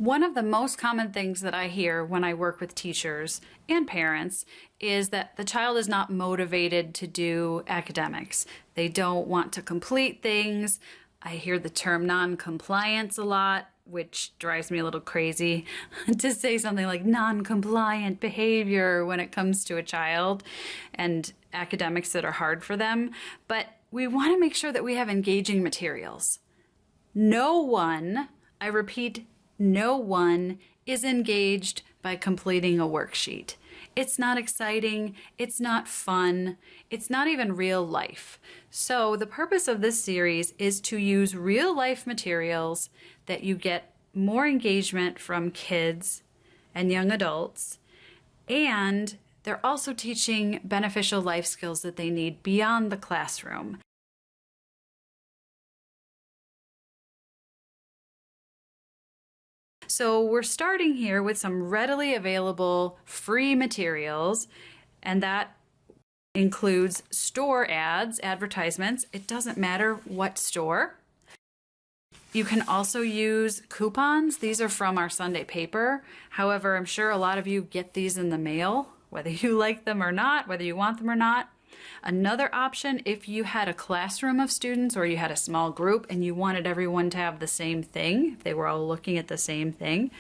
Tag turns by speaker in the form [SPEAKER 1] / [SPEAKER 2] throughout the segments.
[SPEAKER 1] One of the most common things that I hear when I work with teachers and parents is that the child is not motivated to do academics. They don't want to complete things. I hear the term non-compliance a lot, which drives me a little crazy to say something like non-compliant behavior when it comes to a child and academics that are hard for them. But we want to make sure that we have engaging materials. No one, I repeat, no one is engaged by completing a worksheet. It's not exciting, it's not fun, it's not even real life. So the purpose of this series is to use real life materials that you get more engagement from kids and young adults, and they're also teaching beneficial life skills that they need beyond the classroom. So we're starting here with some readily available free materials, and that includes store ads, advertisements. It doesn't matter what store. You can also use coupons. These are from our Sunday paper. However, I'm sure a lot of you get these in the mail, whether you like them or not, whether you want them or not. Another option, if you had a classroom of students or you had a small group and you wanted everyone to have the same thing, if they were all looking at the same thing,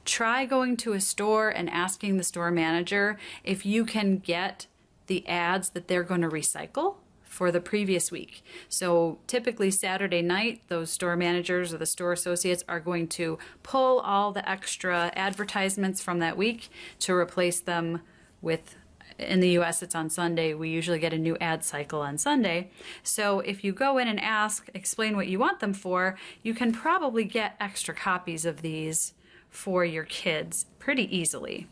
[SPEAKER 1] try going to a store and asking the store manager if you can get the ads that they're going to recycle for the previous week. So typically Saturday night, those store managers or the store associates are going to pull all the extra advertisements from that week to replace them with, in the US it's on Sunday, we usually get a new ad cycle on Sunday. So if you go in and ask, explain what you want them for, you can probably get extra copies of these for your kids pretty easily.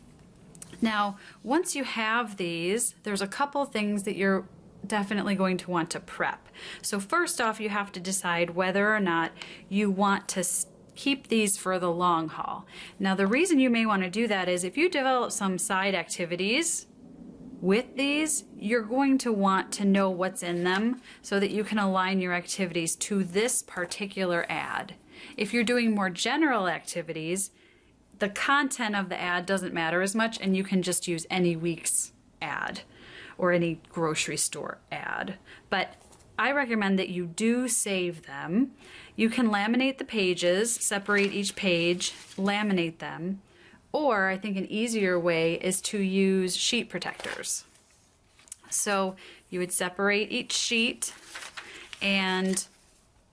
[SPEAKER 1] Now, once you have these, there's a couple things that you're definitely going to want to prep. So first off, you have to decide whether or not you want to keep these for the long haul. Now, the reason you may want to do that is if you develop some side activities with these, you're going to want to know what's in them so that you can align your activities to this particular ad. If you're doing more general activities, the content of the ad doesn't matter as much and you can just use any week's ad or any grocery store ad. But I recommend that you do save them. You can laminate the pages, separate each page, laminate them, or I think an easier way is to use sheet protectors. So you would separate each sheet and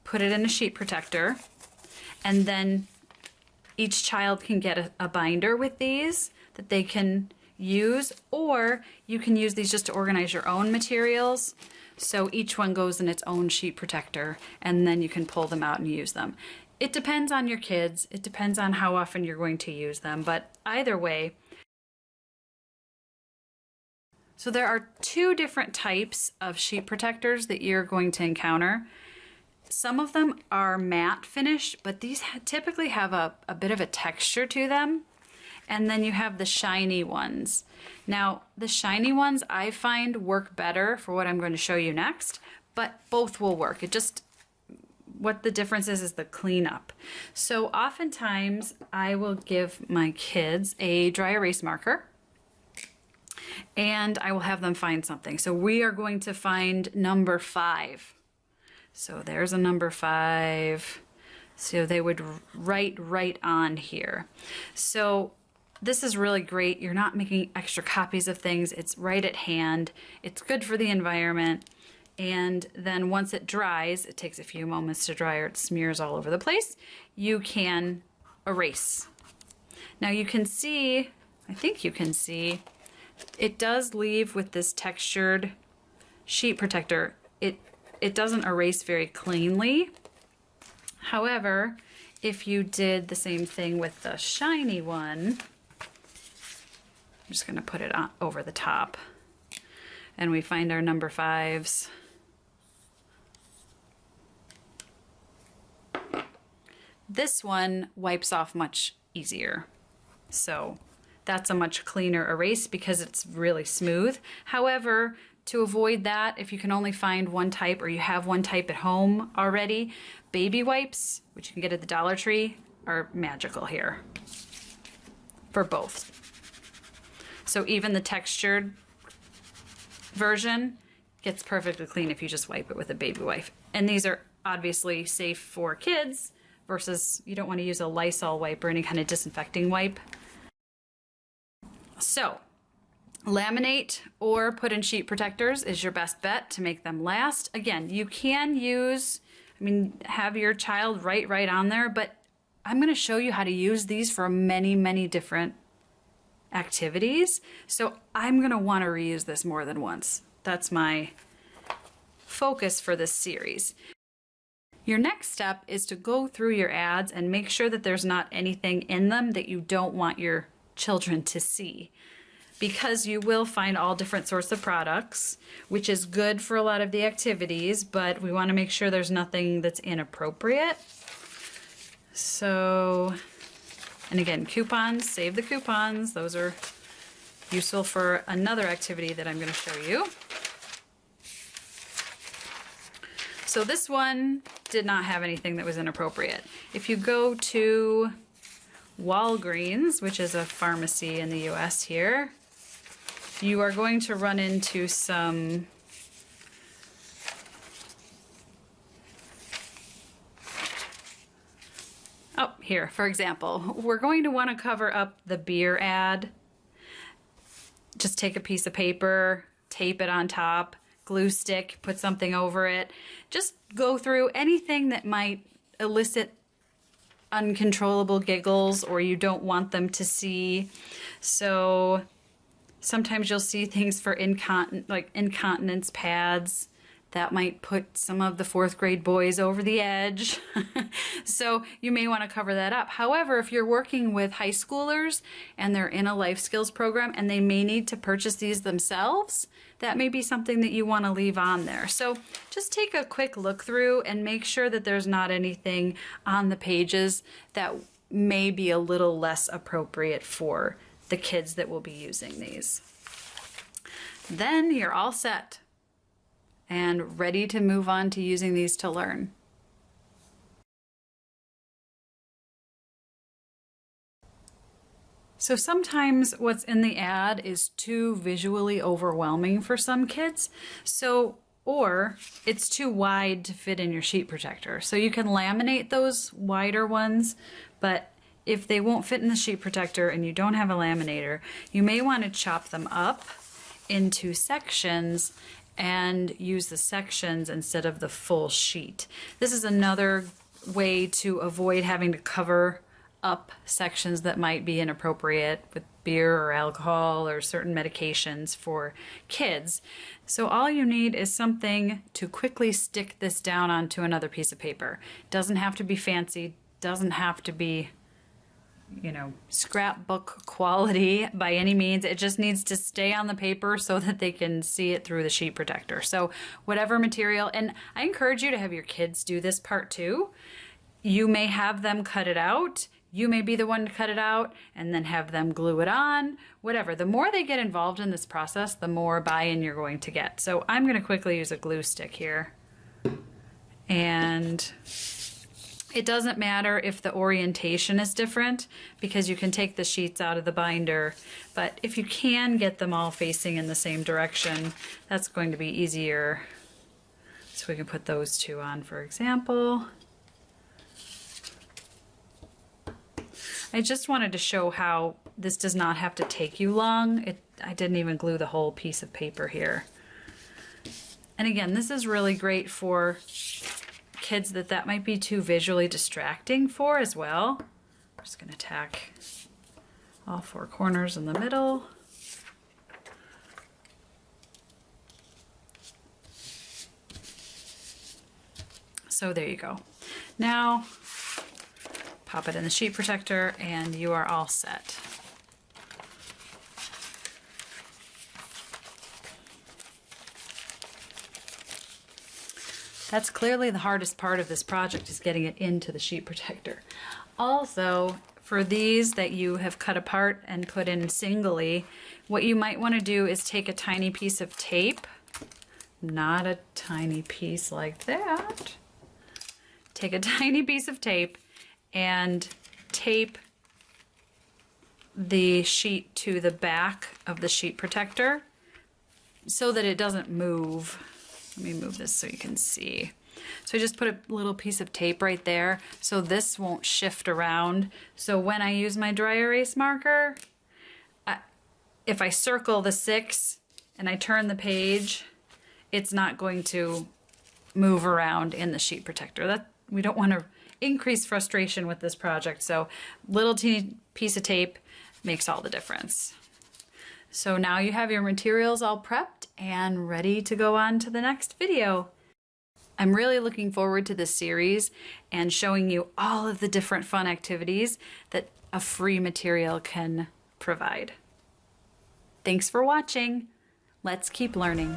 [SPEAKER 1] put it in a sheet protector, and then each child can get a binder with these that they can use, or you can use these just to organize your own materials. So each one goes in its own sheet protector, and then you can pull them out and use them. It depends on your kids. It depends on how often you're going to use them, but either way. So there are two different types of sheet protectors that you're going to encounter. Some of them are matte finish, but these typically have a bit of a texture to them. And then you have the shiny ones. Now, the shiny ones I find work better for what I'm going to show you next, but both will work. What the difference is the cleanup. So oftentimes I will give my kids a dry erase marker and I will have them find something. So we are going to find number 5. So there's a number 5. So they would write right on here. So this is really great. You're not making extra copies of things. It's right at hand. It's good for the environment. And then once it dries, it takes a few moments to dry or it smears all over the place, you can erase. Now you can see, I think you can see, it does leave with this textured sheet protector. It doesn't erase very cleanly. However, if you did the same thing with the shiny one, I'm just gonna put it on over the top, and we find our number 5s. This one wipes off much easier. So that's a much cleaner erase because it's really smooth. However, to avoid that, if you can only find one type or you have one type at home already, baby wipes, which you can get at the Dollar Tree, are magical here for both. So even the textured version gets perfectly clean if you just wipe it with a baby wipe. And these are obviously safe for kids versus you don't want to use a Lysol wipe or any kind of disinfecting wipe. So laminate or put in sheet protectors is your best bet to make them last. Again, you can use, have your child write right on there, but I'm going to show you how to use these for many, many different activities. So I'm going to want to reuse this more than once. That's my focus for this series. Your next step is to go through your ads and make sure that there's not anything in them that you don't want your children to see, because you will find all different sorts of products, which is good for a lot of the activities, but we want to make sure there's nothing that's inappropriate. So, and again, coupons, save the coupons. Those are useful for another activity that I'm going to show you. So this one did not have anything that was inappropriate. If you go to Walgreens, which is a pharmacy in the US here, you are going to run into some here, for example, we're going to want to cover up the beer ad. Just take a piece of paper, tape it on top, glue stick, put something over it. Just go through anything that might elicit uncontrollable giggles or you don't want them to see. So sometimes you'll see things for incontinence pads that might put some of the 4th grade boys over the edge. So you may want to cover that up. However, if you're working with high schoolers and they're in a life skills program and they may need to purchase these themselves, that may be something that you want to leave on there. So just take a quick look through and make sure that there's not anything on the pages that may be a little less appropriate for the kids that will be using these. Then you're all set and ready to move on to using these to learn. So sometimes what's in the ad is too visually overwhelming for some kids. Or it's too wide to fit in your sheet protector. So you can laminate those wider ones, but if they won't fit in the sheet protector and you don't have a laminator, you may want to chop them up into sections and use the sections instead of the full sheet. This is another way to avoid having to cover up sections that might be inappropriate with beer or alcohol or certain medications for kids. So all you need is something to quickly stick this down onto another piece of paper. Doesn't have to be fancy, doesn't have to be, scrapbook quality by any means. It just needs to stay on the paper so that they can see it through the sheet protector. So whatever material, and I encourage you to have your kids do this part too. You may have them cut it out. You may be the one to cut it out and then have them glue it on, whatever. The more they get involved in this process, the more buy-in you're going to get. So I'm going to quickly use a glue stick here. And it doesn't matter if the orientation is different because you can take the sheets out of the binder, but if you can get them all facing in the same direction, that's going to be easier. So we can put those two on, for example. I just wanted to show how this does not have to take you long. I didn't even glue the whole piece of paper here. And again, this is really great for kids that might be too visually distracting for as well. I'm just going to tack all 4 corners in the middle. So there you go. Now pop it in the sheet protector and you are all set. That's clearly the hardest part of this project, is getting it into the sheet protector. Also, for these that you have cut apart and put in singly, what you might want to do is take a tiny piece of tape, not a tiny piece like that. Take a tiny piece of tape and tape the sheet to the back of the sheet protector so that it doesn't move. Let me move this so you can see. So I just put a little piece of tape right there so this won't shift around. So when I use my dry erase marker, if I circle the 6 and I turn the page, it's not going to move around in the sheet protector. We don't want to increase frustration with this project, so little teeny piece of tape makes all the difference. So now you have your materials all prepped and ready to go on to the next video. I'm really looking forward to this series and showing you all of the different fun activities that a free material can provide. Thanks for watching. Let's keep learning.